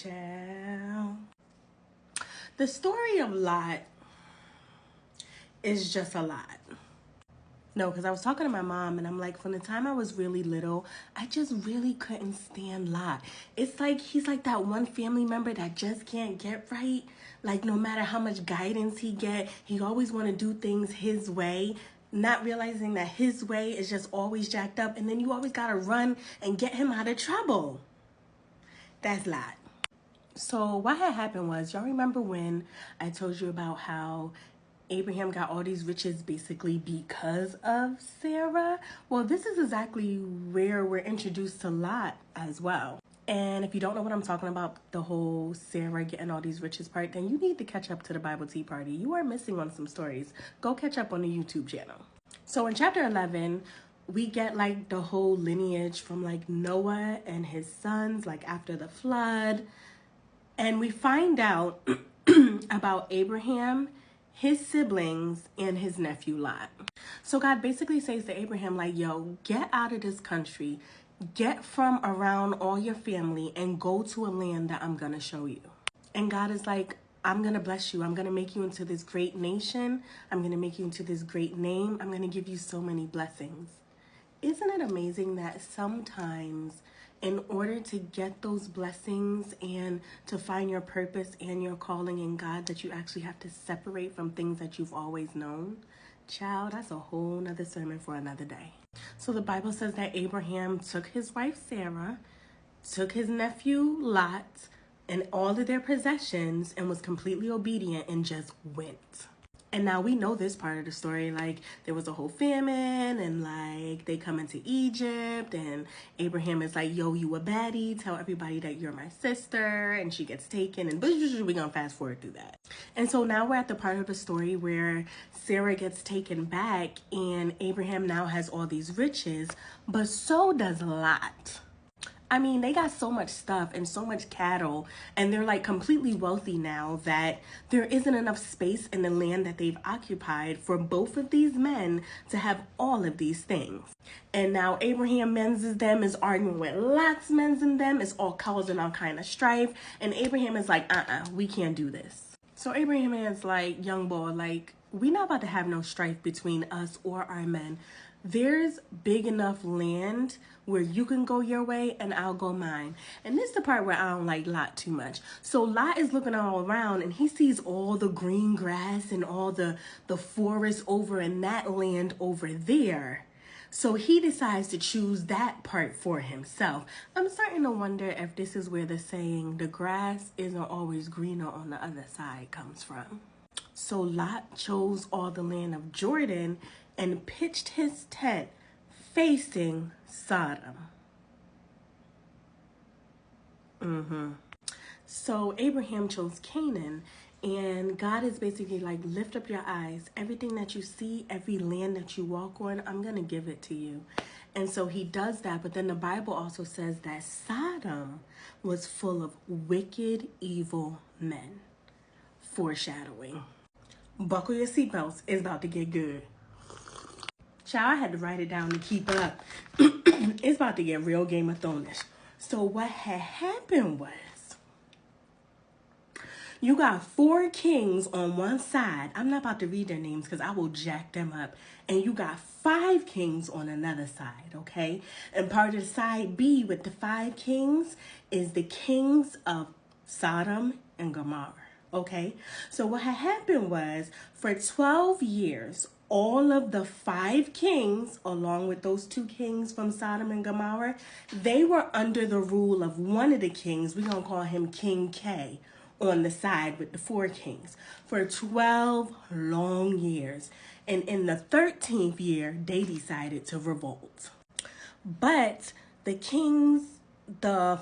Child. The story of Lot is just a lot. No, because I was talking to my mom and I'm like, from the time I was really little, I just really couldn't stand Lot. It's like he's like that one family member that just can't get right. Like no matter how much guidance he get, he always want to do things his way, not realizing that his way is just always jacked up. And then you always got to run and get him out of trouble. That's Lot. So what had happened was, y'all remember when I told you about how Abraham got all these riches basically because of Sarah? Well, this is exactly where we're introduced to Lot as well. And if you don't know what I'm talking about, the whole Sarah getting all these riches part, then you need to catch up to the Bible Tea Party. You are missing on some stories. Go catch up on the YouTube channel. So in chapter 11, we get like the whole lineage from like Noah and his sons, like after the flood. And we find out about Abraham, his siblings, and his nephew Lot. So God basically says to Abraham, like, yo, get out of this country, get from around all your family, and go to a land that I'm going to show you. And God is like, I'm going to bless you. I'm going to make you into this great nation. I'm going to make you into this great name. I'm going to give you so many blessings. Isn't it amazing that sometimes in order to get those blessings and to find your purpose and your calling in God, that you actually have to separate from things that you've always known? Child, that's a whole nother sermon for another day. So the Bible says that Abraham took his wife Sarah, took his nephew Lot, and all of their possessions and was completely obedient and just went. And now we know this part of the story, like there was a whole famine and like they come into Egypt and Abraham is like, yo, you a baddie, tell everybody that you're my sister, and she gets taken, and we're gonna fast forward through that. And so now we're at the part of the story where Sarah gets taken back and Abraham now has all these riches, but so does Lot. I mean, they got so much stuff and so much cattle, and they're like completely wealthy now that there isn't enough space in the land that they've occupied for both of these men to have all of these things. And now Abraham men's them is arguing with Lot's men's and them. It's all causing all kind of strife. And Abraham is like, we can't do this. So Abraham is like, young boy, like, we not about to have no strife between us or our men. There's big enough land where you can go your way and I'll go mine. And this is the part where I don't like Lot too much. So Lot is looking all around and he sees all the green grass and all the forest over in that land over there. So he decides to choose that part for himself. I'm starting to wonder if this is where the saying, the grass isn't always greener on the other side, comes from. So Lot chose all the land of Jordan and pitched his tent facing Sodom. So Abraham chose Canaan, and God is basically like, lift up your eyes. Everything that you see, every land that you walk on, I'm going to give it to you. And so he does that. But then the Bible also says that Sodom was full of wicked, evil men. Foreshadowing. Buckle your seatbelts. It's about to get good. Child, I had to write it down to keep up. It's about to get real Game of Thrones. So what had happened was, you got 4 kings on one side. I'm not about to read their names because I will jack them up. And you got 5 kings on another side, okay? And part of side B with the 5 kings is the kings of Sodom and Gomorrah, okay? So what had happened was, for 12 years, all of the 5 kings, along with those 2 kings from Sodom and Gomorrah, they were under the rule of one of the kings. We're going to call him King K, on the side with the 4 kings for 12 long years. And in the 13th year, they decided to revolt. But the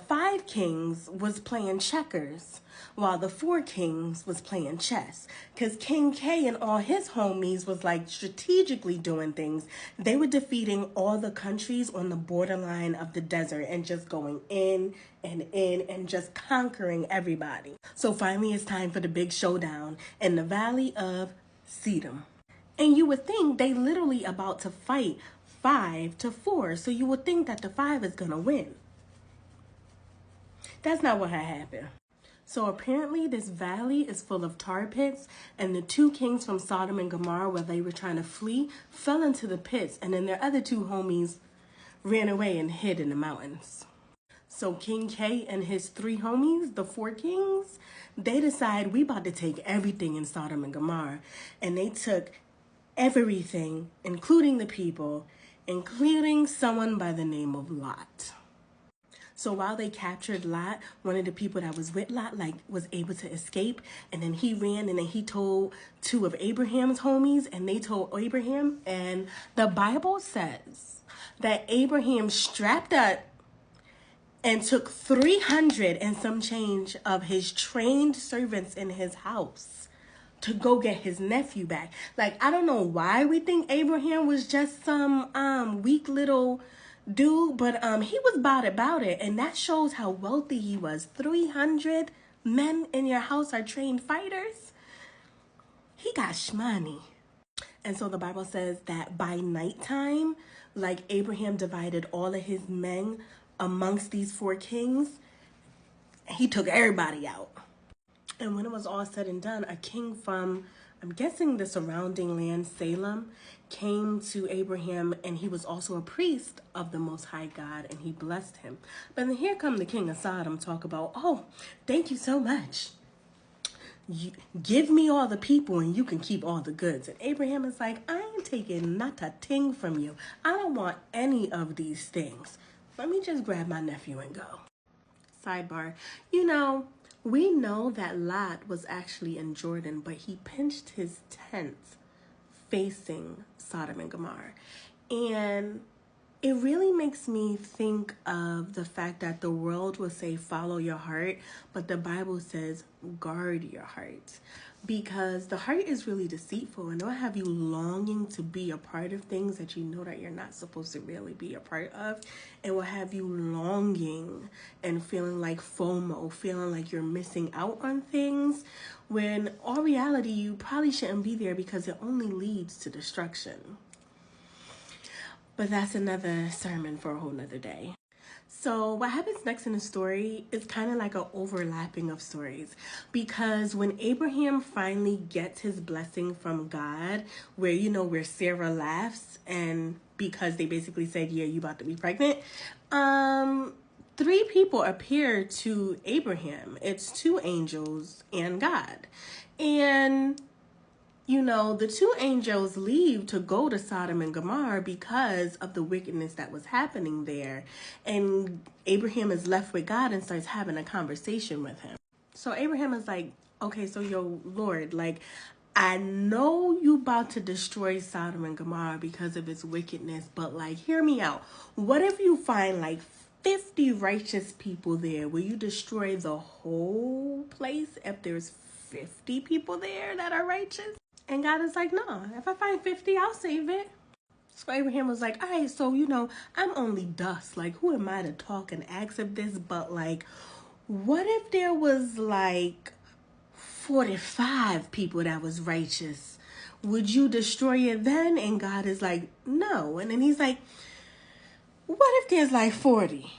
5 kings was playing checkers while the 4 kings was playing chess. Because King K and all his homies was like strategically doing things. They were defeating all the countries on the borderline of the desert and just going in and just conquering everybody. So finally it's time for the big showdown in the valley of Sodom. And you would think they literally about to fight 5-4. So you would think that the 5 is going to win. That's not what had happened. So apparently this valley is full of tar pits, and the two kings from Sodom and Gomorrah, where they were trying to flee, fell into the pits, and then their other two homies ran away and hid in the mountains. So King K and his three homies, the four kings, they decide we about to take everything in Sodom and Gomorrah. And they took everything, including the people, including someone by the name of Lot. So while they captured Lot, one of the people that was with Lot, was able to escape. And then he ran and then he told two of Abraham's homies, and they told Abraham. And the Bible says that Abraham strapped up and took 300 and some change of his trained servants in his house to go get his nephew back. I don't know why we think Abraham was just some weak little dude, but he was about it, and that shows how wealthy he was. 300 men in your house are trained fighters. He got shmoney. And so the Bible says that by nighttime, Abraham divided all of his men amongst these four kings, he took everybody out. And when it was all said and done, a king from, I'm guessing, the surrounding land, Salem, came to Abraham, and he was also a priest of the Most High God, and he blessed him. But then here come the king of Sodom talk about, oh, thank you so much. You give me all the people and you can keep all the goods. And Abraham is like, I ain't taking not a ting from you. I don't want any of these things. Let me just grab my nephew and go. Sidebar, we know that Lot was actually in Jordan, but he pitched his tent facing Sodom and Gomorrah. And it really makes me think of the fact that the world will say follow your heart, but the Bible says guard your heart. Because the heart is really deceitful, and it'll have you longing to be a part of things that you know that you're not supposed to really be a part of. It will have you longing and feeling like FOMO, feeling like you're missing out on things, when all reality you probably shouldn't be there because it only leads to destruction. But that's another sermon for a whole nother day. So what happens next in the story is kind of like an overlapping of stories, because when Abraham finally gets his blessing from God, where Sarah laughs, and because they basically said, yeah, you about to be pregnant, three people appear to Abraham. It's two angels and God. And the two angels leave to go to Sodom and Gomorrah because of the wickedness that was happening there. And Abraham is left with God and starts having a conversation with him. So Abraham is like, okay, so yo, Lord, I know you about to destroy Sodom and Gomorrah because of its wickedness, but hear me out. What if you find 50 righteous people there? Will you destroy the whole place if there's 50 people there that are righteous? And God is like, no, if I find 50, I'll save it. So Abraham was like, all right, so, I'm only dust. Who am I to talk and ask of this? But, what if there was, 45 people that was righteous? Would you destroy it then? And God is like, no. And then he's like, what if there's, 40?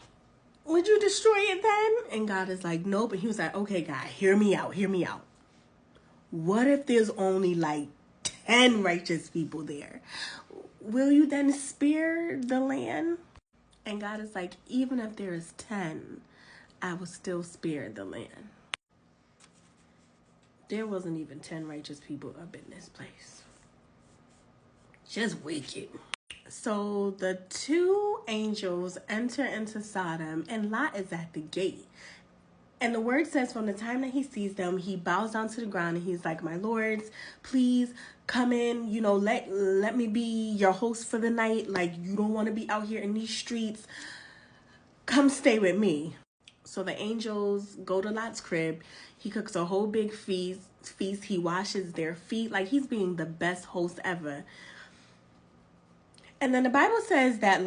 Would you destroy it then? And God is like, nope. And he was like, okay, God, hear me out. What if there's only 10 righteous people there? Will you then spare the land? And God is like, even if there is 10, I will still spare the land. There wasn't even 10 righteous people up in this place. Just wicked. So the two angels enter into Sodom, and Lot is at the gate. And the word says from the time that he sees them, he bows down to the ground and he's like, my lords, please come in, let me be your host for the night. You don't want to be out here in these streets. Come stay with me. So the angels go to Lot's crib. He cooks a whole big feast. He washes their feet. He's being the best host ever. And then the Bible says that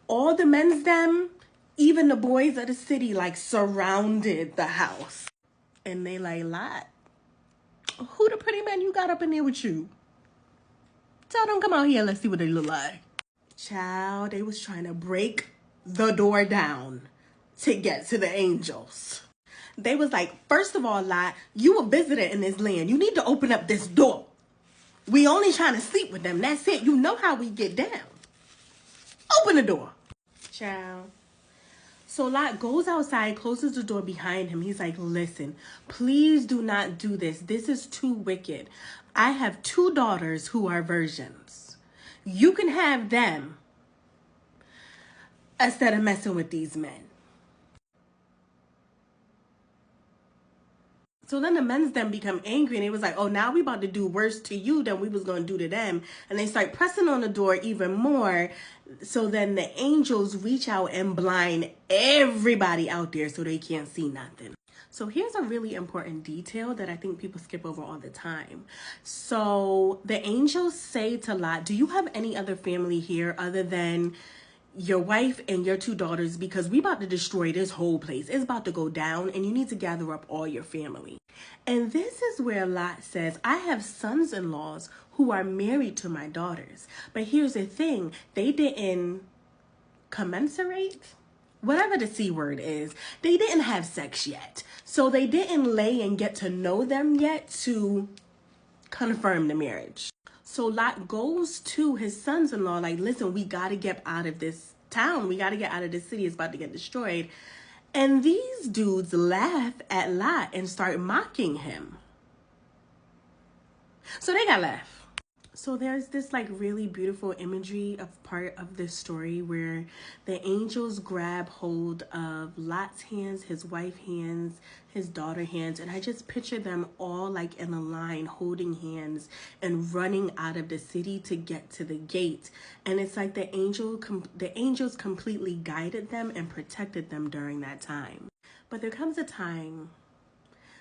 all the men's them, even the boys of the city, surrounded the house. And they Lot, who the pretty men you got up in there with you? Tell them come out here, let's see what they look like. Child, they was trying to break the door down to get to the angels. They was like, first of all, Lot, you a visitor in this land. You need to open up this door. We only trying to sleep with them. That's it. You know how we get down. Open the door. Child. So Lot goes outside, closes the door behind him. He's like, listen, please do not do this. This is too wicked. I have 2 daughters who are virgins. You can have them instead of messing with these men. So then the men's them become angry, and they was like, oh, now we about to do worse to you than we was going to do to them. And they start pressing on the door even more. So then the angels reach out and blind everybody out there so they can't see nothing. So here's a really important detail that I think people skip over all the time. So the angels say to Lot, do you have any other family here other than your wife and your 2 daughters, because we about to destroy this whole place. It's about to go down, and you need to gather up all your family. And this is where Lot says, I have sons-in-laws who are married to my daughters. But here's the thing, they didn't commensurate, whatever the C word is. They didn't have sex yet. So they didn't lay and get to know them yet to confirm the marriage. So Lot goes to his sons-in-law like, listen, we got to get out of this town. We got to get out of this city. It's about to get destroyed. And these dudes laugh at Lot and start mocking him. So they got left. So there's this like really beautiful imagery of part of this story where the angels grab hold of Lot's hands, his wife's hands, his daughter's hands, and I just picture them all like in a line holding hands and running out of the city to get to the gate. And it's like the angels completely guided them and protected them during that time. But there comes a time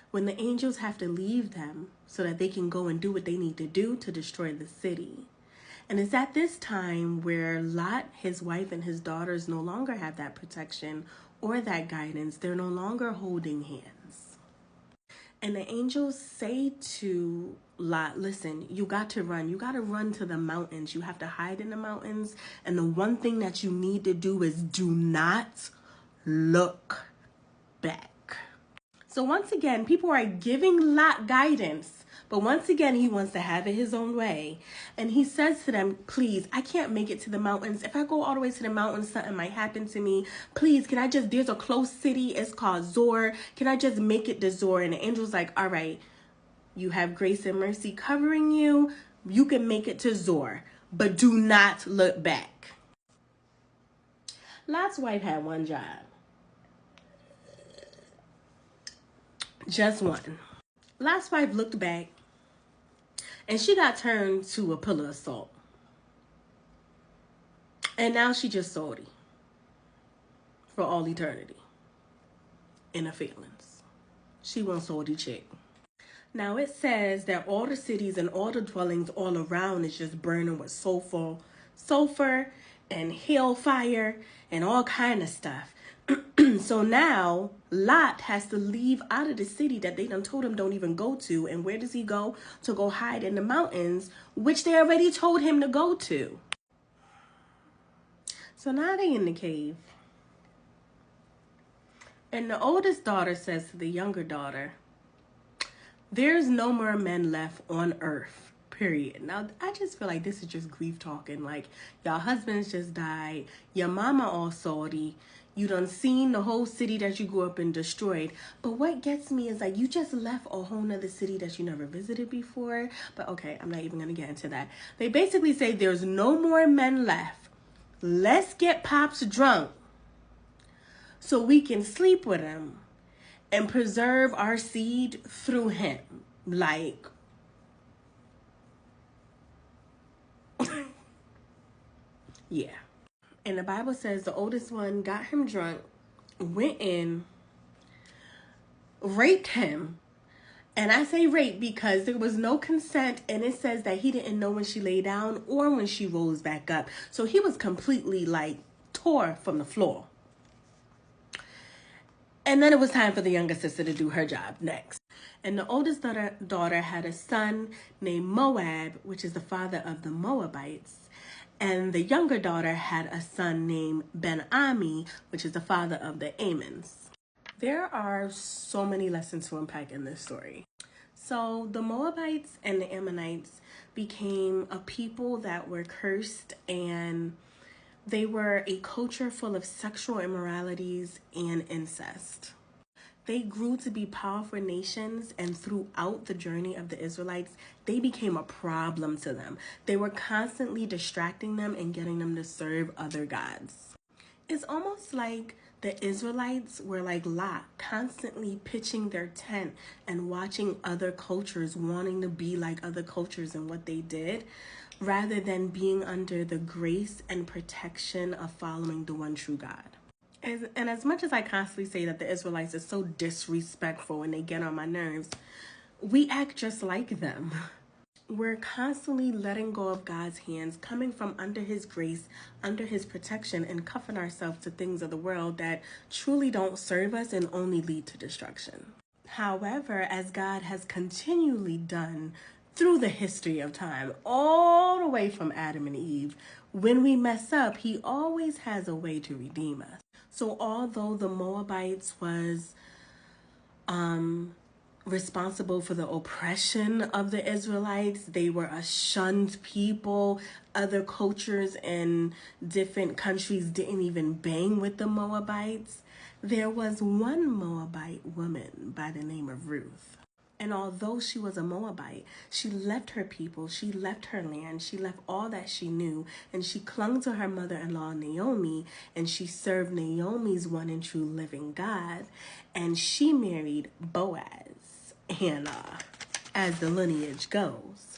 when the angels have to leave them so that they can go and do what they need to do to destroy the city. And it's at this time where Lot, his wife, and his daughters no longer have that protection or that guidance. They're no longer holding hands. And the angels say to Lot, listen, you got to run. You got to run to the mountains. You have to hide in the mountains. And the one thing that you need to do is do not look back. So once again, people are giving Lot guidance, but once again, he wants to have it his own way. And he says to them, please, I can't make it to the mountains. If I go all the way to the mountains, something might happen to me. Please, can I just, there's a close city, it's called Zor. Can I just make it to Zor? And the angel's like, all right, you have grace and mercy covering you. You can make it to Zor, but do not look back. Lot's wife had one job. Just one. Lot's wife looked back and she got turned to a pillar of salt. And now she just salty for all eternity in her feelings. She wants salty chick. Now it says that all the cities and all the dwellings all around is just burning with sulfur and hellfire and all kind of stuff. So now Lot has to leave out of the city that they done told him don't even go to. And where does he go? To go hide in the mountains, which they already told him to go to. So now they in the cave. And the oldest daughter says to the younger daughter, there's no more men left on earth, period. Now, I just feel like this is just grief talking. Like, y'all husbands just died. Your mama all salty. You done seen the whole city that you grew up in destroyed. But what gets me is like, you just left a whole nother city that you never visited before. But okay, I'm not even going to get into that. They basically say there's no more men left. Let's get Pops drunk so we can sleep with him and preserve our seed through him. Like, yeah. And the Bible says the oldest one got him drunk, went in, raped him. And I say rape because there was no consent, and it says that he didn't know when she lay down or when she rose back up. So he was completely like tore from the floor. And then it was time for the younger sister to do her job next. And the oldest daughter had a son named Moab, which is the father of the Moabites. And the younger daughter had a son named Ben-Ami, which is the father of the Ammons. There are so many lessons to unpack in this story. So the Moabites and the Ammonites became a people that were cursed, and they were a culture full of sexual immoralities and incest. They grew to be powerful nations, and throughout the journey of the Israelites, they became a problem to them. They were constantly distracting them and getting them to serve other gods. It's almost like the Israelites were like Lot, constantly pitching their tent and watching other cultures, wanting to be like other cultures and what they did, rather than being under the grace and protection of following the one true God. And as much as I constantly say that the Israelites are so disrespectful and they get on my nerves, we act just like them. We're constantly letting go of God's hands, coming from under his grace, under his protection, and cuffing ourselves to things of the world that truly don't serve us and only lead to destruction. However, as God has continually done through the history of time, all the way from Adam and Eve, when we mess up, he always has a way to redeem us. So although the Moabites was responsible for the oppression of the Israelites, they were a shunned people. Other cultures and different countries didn't even bang with the Moabites. There was one Moabite woman by the name of Ruth. And although she was a Moabite, she left her people, she left her land, she left all that she knew, and she clung to her mother-in-law, Naomi, and she served Naomi's one and true living God, and she married Boaz. And as the lineage goes,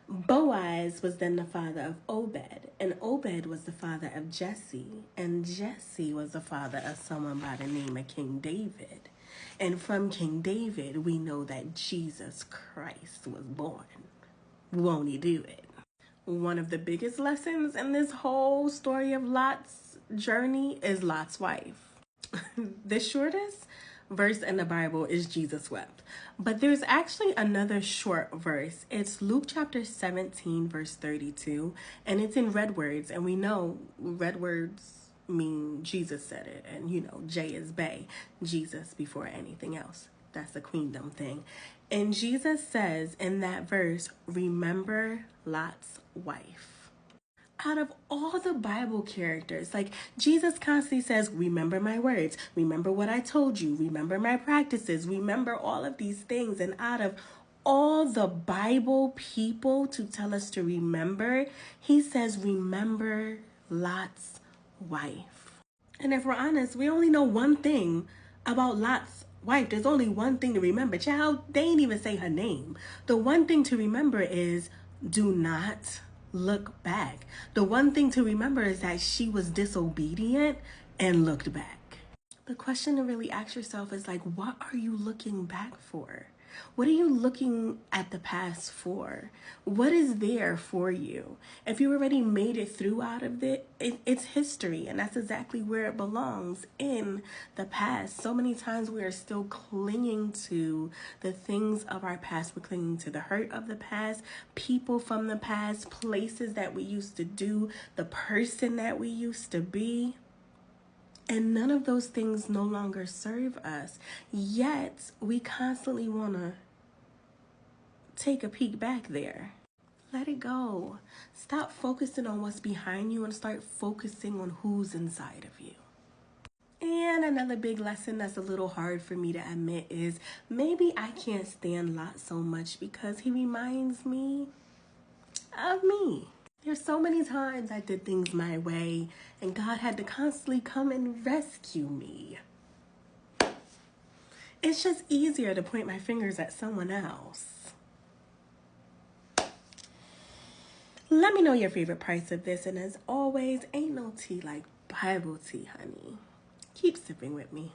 Boaz was then the father of Obed, and Obed was the father of Jesse, and Jesse was the father of someone by the name of King David. And from King David, we know that Jesus Christ was born. Won't he do it? One of the biggest lessons in this whole story of Lot's journey is Lot's wife. The shortest verse in the Bible is Jesus wept. But there's actually another short verse. It's Luke chapter 17, verse 32. And it's in red words. And we know red words mean Jesus said it. And you know, J is Bay. Jesus before anything else. That's the queendom thing. And Jesus says in that verse, remember Lot's wife. Out of all the Bible characters, like Jesus constantly says, remember my words, remember what I told you, remember my practices, remember all of these things. And out of all the Bible people to tell us to remember, he says, remember Lot's wife. And if we're honest, we only know one thing about Lot's wife. There's only one thing to remember. Child, they ain't even say her name. The one thing to remember is do not look back. The one thing to remember is that she was disobedient and looked back. The question to really ask yourself is like, what are you looking back for? What are you looking at the past for? What is there for you? If you already made it through out of it, it's history, and that's exactly where it belongs, in the past. So many times we are still clinging to the things of our past. We're clinging to the hurt of the past, people from the past, places that we used to do, the person that we used to be. And none of those things no longer serve us. Yet, we constantly want to take a peek back there. Let it go. Stop focusing on what's behind you and start focusing on who's inside of you. And another big lesson that's a little hard for me to admit is maybe I can't stand Lot so much because he reminds me of me. There's so many times I did things my way, and God had to constantly come and rescue me. It's just easier to point my fingers at someone else. Let me know your favorite price of this, and as always, ain't no tea like Bible tea, honey. Keep sipping with me.